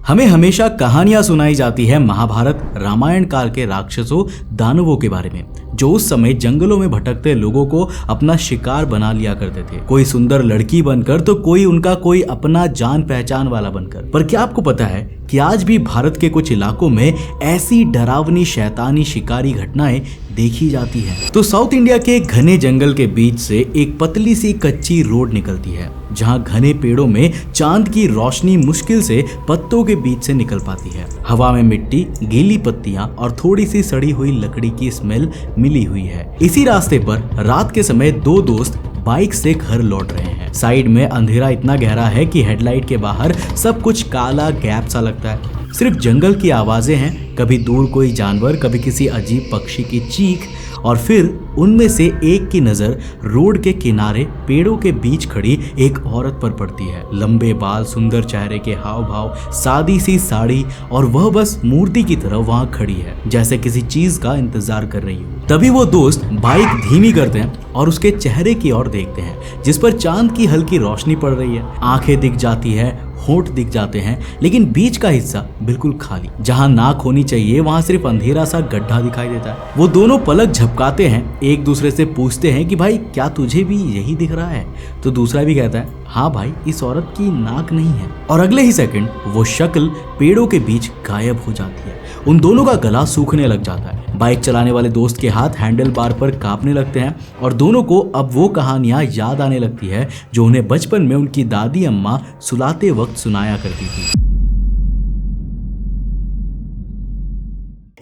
हमें हमेशा कहानियां सुनाई जाती है महाभारत रामायण काल के राक्षसों दानवों के बारे में, जो उस समय जंगलों में भटकते लोगों को अपना शिकार बना लिया करते थे। कोई सुंदर लड़की बनकर तो कोई उनका कोई अपना जान पहचान वाला बनकर। पर क्या आपको पता है कि आज भी भारत के कुछ इलाकों में ऐसी डरावनी शैतानी शिकारी घटनाएं देखी जाती हैं। तो साउथ इंडिया के घने जंगल के बीच से एक पतली सी कच्ची रोड निकलती है, जहां घने पेड़ों में चांद की रोशनी मुश्किल से पत्तों के बीच से निकल पाती है। हवा में मिट्टी, गीली पत्तियां और थोड़ी सी सड़ी हुई लकड़ी की स्मेल मिली हुई है। इसी रास्ते पर रात के समय दो दोस्त बाइक से घर लौट रहे हैं। साइड में अंधेरा इतना गहरा है कि हेडलाइट के बाहर सब कुछ काला गैप सा लगता है। सिर्फ जंगल की आवाजें हैं, कभी दूर कोई जानवर, कभी किसी अजीब पक्षी की चीख, और फिर उनमें से एक की नजर रोड के किनारे पेड़ों के बीच खड़ी एक औरत पर पड़ती है। लंबे बाल, सुंदर चेहरे के हाव भाव, सादी सी साड़ी, और वह बस मूर्ति की तरह वहां खड़ी है, जैसे किसी चीज का इंतजार कर रही हो। तभी वो दोस्त बाइक धीमी करते हैं और उसके चेहरे की ओर देखते हैं, जिस पर चांद की हल्की रोशनी पड़ रही है। आंखें दिख जाती है, होंठ दिख जाते हैं, लेकिन बीच का हिस्सा बिल्कुल खाली। जहां नाक होनी चाहिए वहां सिर्फ अंधेरा सा गड्ढा दिखाई देता है। वो दोनों पलक झपकाते हैं, एक दूसरे से पूछते हैं कि भाई क्या तुझे भी यही दिख रहा है? तो दूसरा भी कहता है हाँ भाई, इस औरत की नाक नहीं है। और अगले ही सेकंड वो शक्ल पेड़ों के बीच गायब हो जाती है। उन दोनों का गला सूखने लग जाता है। बाइक चलाने वाले दोस्त के हाथ हैंडल बार पर कांपने लगते हैं और दोनों को अब वो कहानियां याद आने लगती है जो उन्हें बचपन में उनकी दादी अम्मा सुलाते वक्त सुनाया करती थी।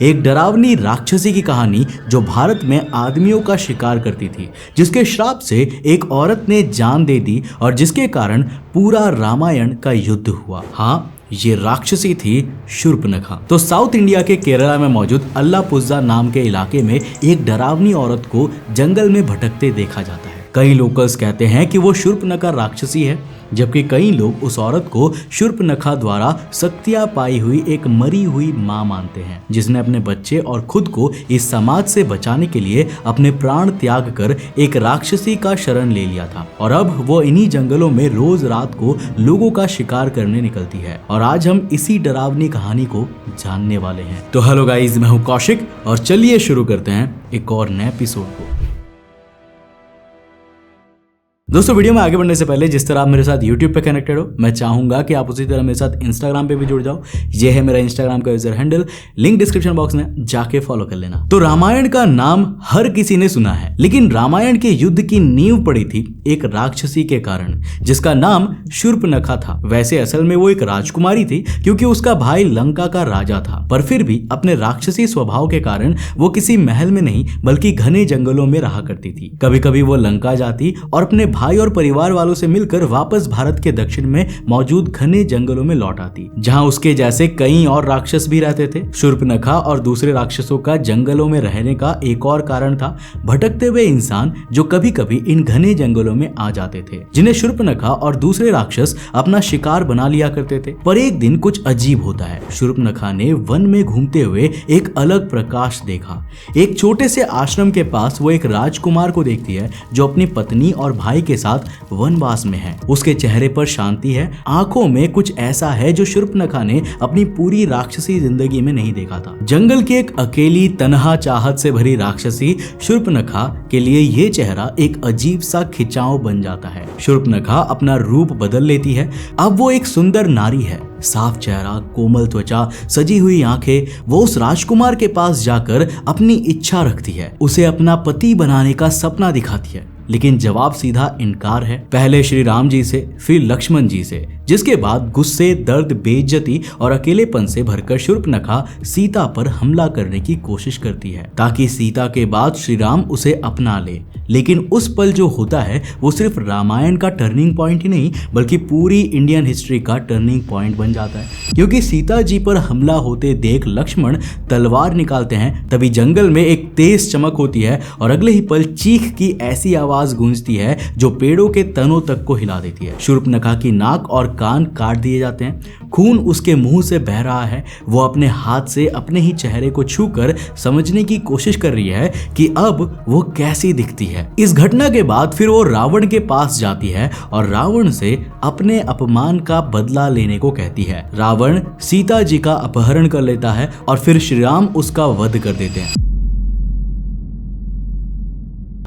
एक डरावनी राक्षसी की कहानी जो भारत में आदमियों का शिकार करती थी, जिसके श्राप से एक औरत ने जान दे दी और जिसके कारण पूरा रामायण का युद्ध हुआ। हाँ, ये राक्षसी थी शूर्पणखा। तो साउथ इंडिया के केरला में मौजूद अल्लापुझा नाम के इलाके में एक डरावनी औरत को जंगल में भटकते देखा जाता है। कई लोकल्स कहते हैं कि वो शूर्पणखा राक्षसी है, जबकि कई लोग उस औरत को शूर्पणखा द्वारा शक्तियां पाई हुई एक मरी हुई मां मानते हैं, जिसने अपने बच्चे और खुद को इस समाज से बचाने के लिए अपने प्राण त्याग कर एक राक्षसी का शरण ले लिया था। और अब वो इन्हीं जंगलों में रोज रात को लोगों का शिकार करने निकलती है। और आज हम इसी डरावनी कहानी को जानने वाले हैं। तो हेलो गाइस, मैं हूं कौशिक और चलिए शुरू करते हैं एक और नए एपिसोड को। दोस्तों, वीडियो में आगे बढ़ने से पहले जिस तरह आप मेरे साथ YouTube पे कनेक्टेड हो, मैं चाहूंगा कि आप उसी तरह मेरे साथ Instagram पे भी जुड़ जाओ। ये है मेरा Instagram का user handle, link description box में जाके फॉलो कर लेना। तो रामायण का नाम हर किसी ने सुना है, लेकिन रामायण के युद्ध की नींव पड़ी थी एक राक्षसी के कारण, जिसका नाम शूर्पणखा था। वैसे असल में वो एक राजकुमारी थी, क्योंकि उसका भाई लंका का राजा था, पर फिर भी अपने राक्षसी स्वभाव के कारण वो किसी महल में नहीं बल्कि घने जंगलों में रहा करती थी। कभी कभी वो लंका जाती और अपने भाई और परिवार वालों से मिलकर वापस भारत के दक्षिण में मौजूद घने जंगलों में लौट आती, जहां उसके जैसे कई और राक्षस भी रहते थे। शूर्पणखा और दूसरे राक्षसों का जंगलों में रहने का एक और कारण था भटकते हुए इंसान, जो कभी कभी इन घने जंगलों में आ जाते थे, जिन्हें शूर्पणखा और दूसरे राक्षस अपना शिकार बना लिया करते थे। पर एक दिन कुछ अजीब होता है। शूर्पणखा ने वन में घूमते हुए एक अलग प्रकाश देखा। एक छोटे से आश्रम के पास वो एक राजकुमार को देखती है, जो अपनी पत्नी और भाई के साथ वनवास में है। उसके चेहरे पर शांति है, आंखों में कुछ ऐसा है जो शूर्पणखा ने अपनी पूरी राक्षसी जिंदगी में नहीं देखा था। जंगल की एक अकेली तन्हा चाहत से भरी राक्षसी शूर्पणखा के लिए ये चेहरा एक अजीब सा खिंचाव बन जाता है। शूर्पणखा अपना रूप बदल लेती है। अब वो एक सुंदर नारी है, साफ चेहरा, कोमल त्वचा, सजी हुई आंखें। वो उस राजकुमार के पास जाकर अपनी इच्छा रखती है, उसे अपना पति बनाने का सपना दिखाती है, लेकिन जवाब सीधा इनकार है। पहले श्री राम जी से, फिर लक्ष्मण जी से, जिसके बाद गुस्से, दर्द, बेइज्जती और अकेलेपन से भरकर शूर्पणखा सीता पर हमला करने की कोशिश करती है, ताकि सीता के बाद श्री राम उसे अपना ले। लेकिन उस पल जो होता है वो सिर्फ रामायण का टर्निंग पॉइंट ही नहीं बल्कि पूरी इंडियन हिस्ट्री का टर्निंग पॉइंट बन जाता है, क्योंकि सीता जी पर हमला होते देख लक्ष्मण तलवार निकालते हैं। तभी जंगल में एक तेज चमक होती है और अगले ही पल चीख की ऐसी आवाज गूंजती है जो पेड़ों के तनों तक को हिला देती है। शूर्पणखा की नाक और कान काट दिए जाते हैं। खून उसके मुंह से बह रहा है। वो अपने हाथ से अपने ही चेहरे को छूकर समझने की कोशिश कर रही है कि अब वो कैसी दिखती है। इस घटना के बाद फिर वो रावण के पास जाती है और रावण से अपने अपमान का बदला लेने को कहती है। रावण सीता जी का अपहरण कर लेता है और फिर श्री राम उसका वध कर देते हैं।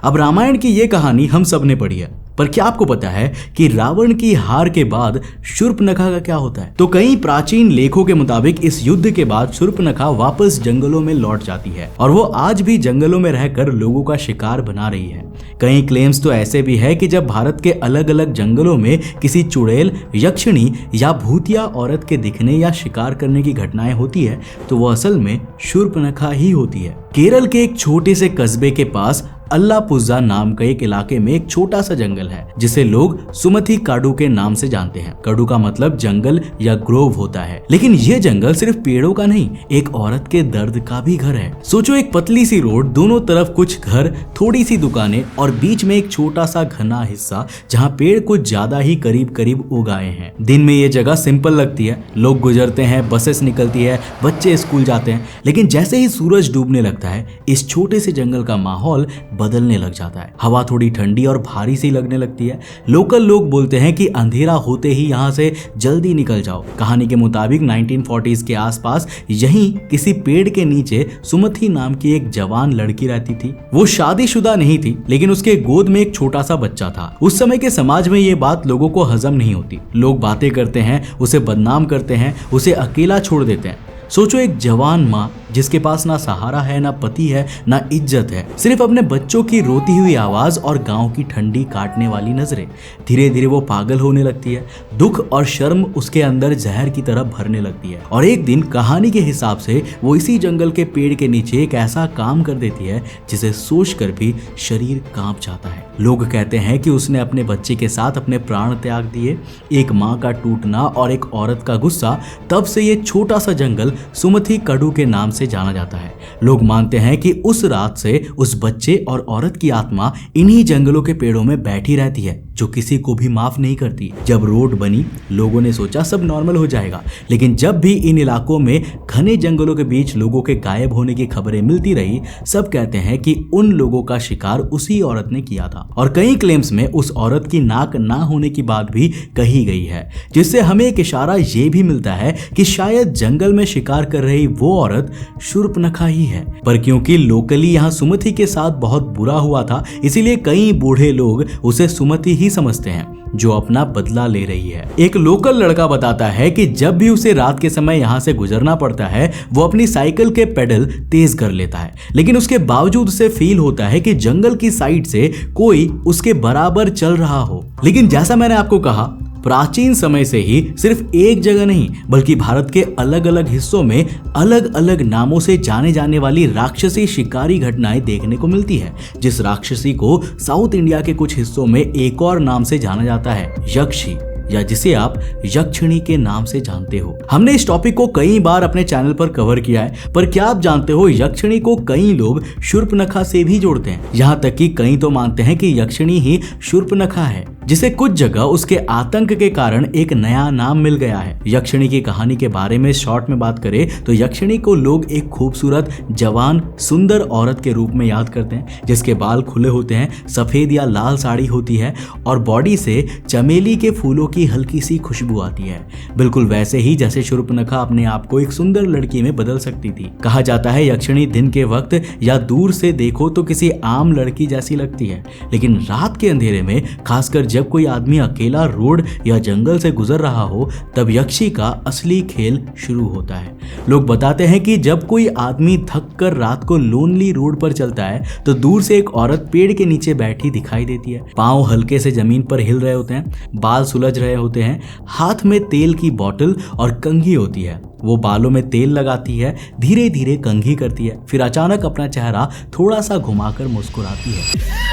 अब रामायण की ये कहानी हम सब ने पढ़ी है, पर क्या आपको पता है कि रावण की हार के बाद शूर्पणखा का क्या होता है? तो कई प्राचीन लेखों के मुताबिक इस युद्ध के बाद शूर्पणखा वापस जंगलों में लौट जाती है और वो आज भी जंगलों में रहकर लोगों का शिकार बना रही है। कई क्लेम्स तो ऐसे भी है कि जब भारत के अलग अलग जंगलों में किसी चुड़ैल, यक्षिणी या भूतिया औरत के दिखने या शिकार करने की घटनाएं होती है तो वो असल में शूर्पणखा ही होती है। केरल के एक छोटे से कस्बे के पास अल्लापुझा नाम का एक इलाके में एक छोटा सा जंगल है जिसे लोग सुमथी काडू के नाम से जानते हैं। काडू का मतलब जंगल या ग्रोव होता है, लेकिन ये जंगल सिर्फ पेड़ों का नहीं, एक औरत के दर्द का भी घर है। सोचो, एक पतली सी रोड, दोनों तरफ कुछ घर, थोड़ी सी दुकानें और बीच में एक छोटा सा घना हिस्सा जहाँ पेड़ कुछ ज्यादा ही करीब करीब उगाए हैं। दिन में ये जगह सिंपल लगती है, लोग गुजरते हैं, बसेस निकलती है, बच्चे स्कूल जाते हैं, लेकिन जैसे ही सूरज डूबने लगता है इस छोटे से जंगल का माहौल बदलने लग जाता है। हवा थोड़ी ठंडी और भारी सी लगने लगती है। लोकल लोग बोलते हैं कि अंधेरा होते ही यहाँ से जल्दी निकल जाओ। कहानी के मुताबिक 1940s के आसपास यहीं किसी पेड़ के नीचे सुमथी नाम की एक जवान लड़की रहती थी। वो शादीशुदा नहीं थी, लेकिन उसके गोद में एक छोटा सा बच्चा था। उस समय के समाज में ये बात लोगों को हजम नहीं होती। लोग बातें करते हैं, उसे बदनाम करते हैं, उसे अकेला छोड़ देते हैं। सोचो, एक जवान माँ जिसके पास ना सहारा है, ना पति है, ना इज्जत है, सिर्फ अपने बच्चों की रोती हुई आवाज और गांव की ठंडी काटने वाली नजरें। धीरे धीरे वो पागल होने लगती है। दुख और शर्म उसके अंदर जहर की तरह भरने लगती है और एक दिन कहानी के हिसाब से वो इसी जंगल के पेड़ के नीचे एक ऐसा काम कर देती है जिसे सोचकर भी शरीर कांप जाता है। लोग कहते हैं कि उसने अपने बच्चे के साथ अपने प्राण त्याग दिए। एक माँ का टूटना और एक औरत का गुस्सा, तब से ये छोटा सा जंगल सुमथी काडू के नाम से जाना जाता है। लोग मानते हैं कि उस रात से उस बच्चे और औरत की आत्मा इन्हीं जंगलों के पेड़ों में बैठी रहती है, जो किसी को भी माफ नहीं करती। जब रोड बनी, लोगों ने सोचा सब नॉर्मल हो जाएगा, लेकिन जब भी इन इलाकों में घने जंगलों के बीच लोगों के गायब होने की खबरें मिलती रही, सब कहते हैं कि उन लोगों का शिकार उसी औरत ने किया था। और कई क्लेम्स में उस औरत की नाक ना होने की बात भी कही गई है, जिससे हमें एक इशारा ये भी मिलता है कि शायद जंगल में शिकार कर रही वो औरत शूर्पणखा ही है। पर क्योंकि लोकली यहाँ सुमथी के साथ बहुत बुरा हुआ था, इसीलिए कई बूढ़े लोग उसे सुमथी ही समझते हैं जो अपना बदला ले रही है। एक लोकल लड़का बताता है कि जब भी उसे रात के समय यहाँ से गुजरना पड़ता है, वो अपनी साइकिल के पेडल तेज कर लेता है, लेकिन उसके बावजूद उसे फील होता है कि जंगल की साइड से कोई उसके बराबर चल रहा हो। लेकिन जैसा मैंने आपको कहा, प्राचीन समय से ही सिर्फ एक जगह नहीं बल्कि भारत के अलग अलग हिस्सों में अलग अलग नामों से जाने जाने वाली राक्षसी शिकारी घटनाएं देखने को मिलती है। जिस राक्षसी को साउथ इंडिया के कुछ हिस्सों में एक और नाम से जाना जाता है, यक्षी, या जिसे आप यक्षिणी के नाम से जानते हो। हमने इस टॉपिक को कई बार अपने चैनल पर कवर किया है, पर क्या आप जानते हो यक्षिणी को कई लोग शूर्पणखा से भी जोड़ते हैं। यहाँ तक कि कई तो मानते हैं कि यक्षिणी ही शूर्पणखा है, जिसे कुछ जगह उसके आतंक के कारण एक नया नाम मिल गया है। यक्षिणी की कहानी के बारे में शॉर्ट में बात करें तो यक्षिणी को लोग एक खूबसूरत, जवान, सुंदर औरत के रूप में याद करते हैं, जिसके बाल खुले होते हैं, सफेद या लाल साड़ी होती है और बॉडी से चमेली के फूलों की हल्की सी खुशबू आती है। बिल्कुल वैसे ही जैसे शूर्पणखा अपने आप को एक सुंदर लड़की में बदल सकती थी। कहा जाता है यक्षिणी दिन के वक्त या दूर से देखो तो किसी आम लड़की जैसी लगती है, लेकिन रात के अंधेरे में, खासकर जब कोई आदमी अकेला रोड या जंगल से गुजर रहा हो, तब यक्षी का असली खेल शुरू होता है। लोग बताते हैं कि जब कोई आदमी थक कर रात को लोनली रोड पर चलता है तो दूर से एक औरत पेड़ के नीचे बैठी दिखाई देती है। पांव हल्के से जमीन पर हिल रहे होते हैं, बाल सुलझ रहे होते हैं, हाथ में तेल की बोतल और कंघी होती है। वो बालों में तेल लगाती है, धीरे धीरे कंघी करती है, फिर अचानक अपना चेहरा थोड़ा सा घुमाकर मुस्कुराती है।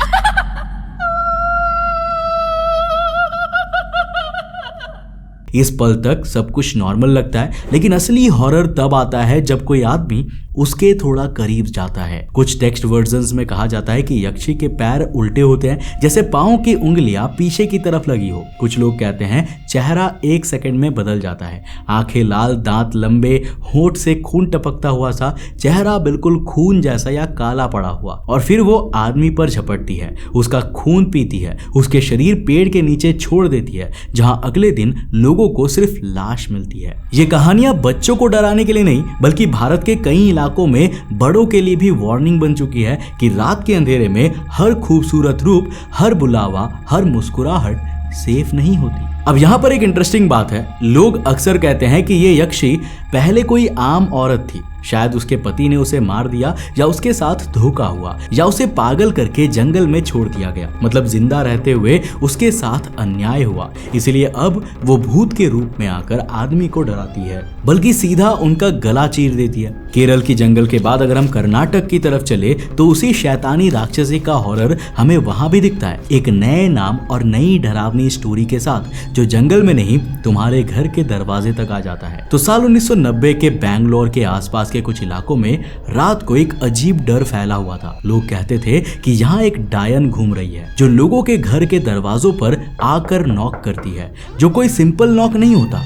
इस पल तक सब कुछ नॉर्मल लगता है, लेकिन असली हॉरर तब आता है जब कोई आदमी उसके थोड़ा करीब जाता है। कुछ टेक्स्ट वर्जन्स में कहा जाता है कि यक्षी के पैर उल्टे होते हैं, जैसे पांव की उंगलियां पीछे की तरफ लगी हो। कुछ लोग कहते हैं चेहरा 1 सेकंड में बदल जाता है, आंखें लाल, दांत लंबे, होंठ से खून टपकता हुआ सा, चेहरा बिल्कुल खून जैसा या काला पड़ा हुआ, और फिर वो आदमी पर झपटती है, उसका खून पीती है, उसके शरीर पेड़ के नीचे छोड़ देती है, जहां अगले दिन लोगों को सिर्फ लाश मिलती है। ये कहानियां बच्चों को डराने के लिए नहीं, बल्कि भारत के कई इलाकों में बड़ों के लिए भी वार्निंग बन चुकी है कि रात के अंधेरे में हर खूबसूरत रूप, हर बुलावा, हर मुस्कुराहट सेफ नहीं होती। अब यहाँ पर एक इंटरेस्टिंग बात है, लोग अक्सर कहते हैं कि ये यक्षी पहले कोई आम औरत थी, शायद उसके पति ने उसे मार दिया, या उसके साथ धोखा हुआ, या उसे पागल करके जंगल में छोड़ दिया गया, मतलब जिंदा रहते हुए उसके साथ अन्याय हुआ, इसलिए अब वो भूत के रूप में आकर आदमी को डराती है, बल्कि सीधा उनका गला चीर देती है। केरल की जंगल के बाद अगर हम कर्नाटक की तरफ चले तो उसी शैतानी राक्षसी का हॉरर हमें वहां भी दिखता है, एक नए नाम और नई डरावनी स्टोरी के साथ, जो जंगल में नहीं तुम्हारे घर के दरवाजे तक आ जाता है। तो साल 1990 के बैंगलोर के आसपास के कुछ इलाकों में रात को एक अजीब डर फैला हुआ था। लोग कहते थे कि यहाँ एक डायन घूम रही है, जो लोगों के घर के दरवाजों पर आकर नॉक करती है, जो कोई सिंपल नॉक नहीं होता।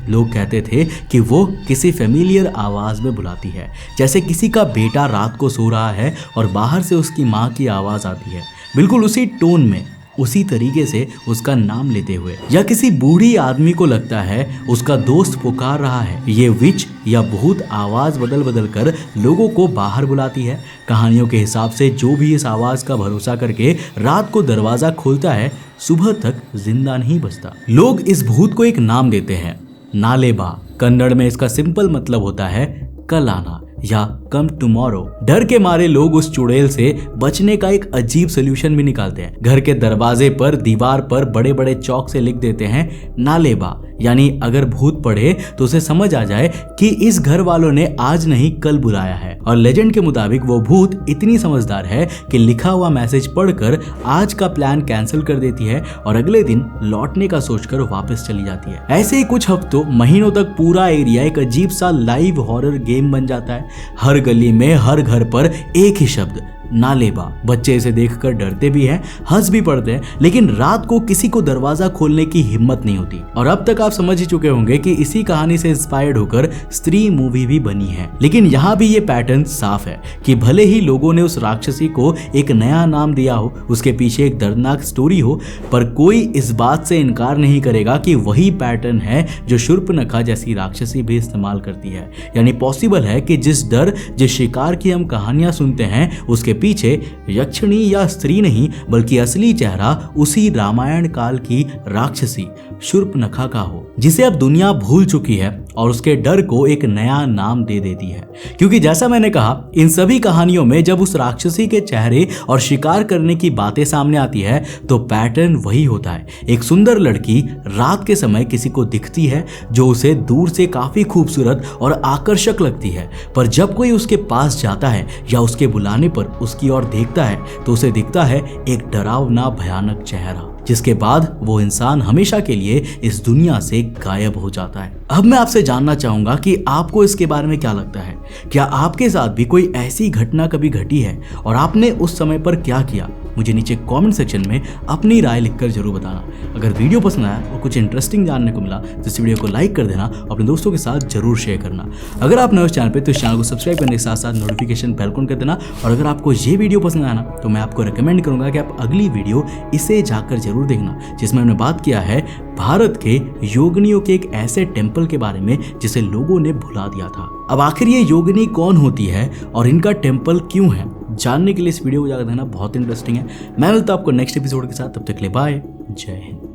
लोग कहते थे कि वो किसी फेमिलियर आवाज में बुलाती है, जैसे किसी का बेटा रात को सो रहा है और बाहर से उसकी माँ की आवाज आती है, बिल्कुल उसी टोन में, उसी तरीके से उसका नाम लेते हुए। या किसी बूढ़ी आदमी को लगता है उसका दोस्त पुकार रहा है। ये विच या भूत आवाज बदल बदल कर लोगों को बाहर बुलाती है। कहानियों के हिसाब से जो भी इस आवाज का भरोसा करके रात को दरवाजा खोलता है, सुबह तक जिंदा नहीं बचता। लोग इस भूत को एक नाम देते हैं, नालेबा। कन्नड़ में इसका सिंपल मतलब होता है कल आना या कम टुमारो। डर के मारे लोग उस चुड़ैल से बचने का एक अजीब सोल्यूशन भी निकालते हैं। घर के दरवाजे पर, दीवार पर बड़े बड़े चौक से लिख देते हैं नालेबा, यानी अगर भूत पढ़े तो उसे समझ आ जाए कि इस घर वालों ने आज नहीं कल बुलाया है। और लेजेंड के मुताबिक वो भूत इतनी समझदार है कि लिखा हुआ मैसेज पढ़कर आज का प्लान कैंसिल कर देती है और अगले दिन लौटने का सोचकर वापस चली जाती है। ऐसे ही कुछ हफ्तों, महीनों तक पूरा एरिया एक अजीब सा लाइव हॉरर गेम बन जाता है। हर गली में, हर घर पर एक ही शब्द, नालेबा। बच्चे इसे देखकर डरते भी हैं, हंस भी पड़ते हैं, लेकिन रात को किसी को दरवाजा खोलने की हिम्मत नहीं होती। और अब तक आप समझ ही चुके होंगे कि इसी कहानी से इंस्पायर्ड होकर स्त्री मूवी भी बनी है। लेकिन यहाँ भी ये पैटर्न साफ है कि भले ही लोगों ने उस राक्षसी को एक नया नाम दिया हो, उसके पीछे एक दर्दनाक स्टोरी हो, पर कोई इस बात से इनकार नहीं करेगा कि वही पैटर्न है जो शूर्पणखा जैसी राक्षसी भी इस्तेमाल करती है। यानी पॉसिबल है कि जिस डर, जिस शिकार की हम कहानियां सुनते हैं, उसके पीछे यक्षिणी या स्त्री नहीं, बल्कि असली चेहरा उसी रामायण काल की राक्षसी शूर्पणखा का हो, जिसे अब दुनिया भूल चुकी है और उसके डर को एक नया नाम दे देती है। क्योंकि जैसा मैंने कहा, इन सभी कहानियों में जब उस राक्षसी के चेहरे और शिकार करने की बातें सामने आती है तो पैटर्न वही होता है। एक सुंदर लड़की रात के समय किसी को दिखती है जो उसे दूर से काफी खूबसूरत और आकर्षक लगती है, पर जब कोई उसके पास जाता है या उसके बुलाने पर उसकी ओर देखता है तो उसे दिखता है एक डरावना भयानक चेहरा, जिसके बाद वो इंसान हमेशा के लिए इस दुनिया से गायब हो जाता है। अब मैं आपसे जानना चाहूंगा कि आपको इसके बारे में क्या लगता है। क्या आपके साथ भी कोई ऐसी घटना कभी घटी है और आपने उस समय पर क्या किया? मुझे नीचे कमेंट सेक्शन में अपनी राय लिखकर जरूर बताना। अगर वीडियो पसंद आया और कुछ इंटरेस्टिंग जानने को मिला तो इस वीडियो को लाइक कर देना, अपने दोस्तों के साथ जरूर शेयर करना। अगर आप नए उस चैनल पे तो इस चैनल को सब्सक्राइब करने के साथ साथ नोटिफिकेशन बेल ऑन कर देना। और अगर आपको ये वीडियो पसंद आया ना तो मैं आपको रिकमेंड करूंगा कि आप अगली वीडियो इसे जाकर जरूर देखना, जिसमें हमने बात किया है भारत के योगिनियों के एक ऐसे टेम्पल के बारे में जिसे लोगों ने भुला दिया था। अब आखिर ये योगिनी कौन होती है और इनका टेम्पल क्यों है, जानने के लिए इस वीडियो को जाकर देखना, बहुत इंटरेस्टिंग है। मैं मिलता हूं आपको नेक्स्ट एपिसोड के साथ, तब तक के लिए बाय, जय हिंद।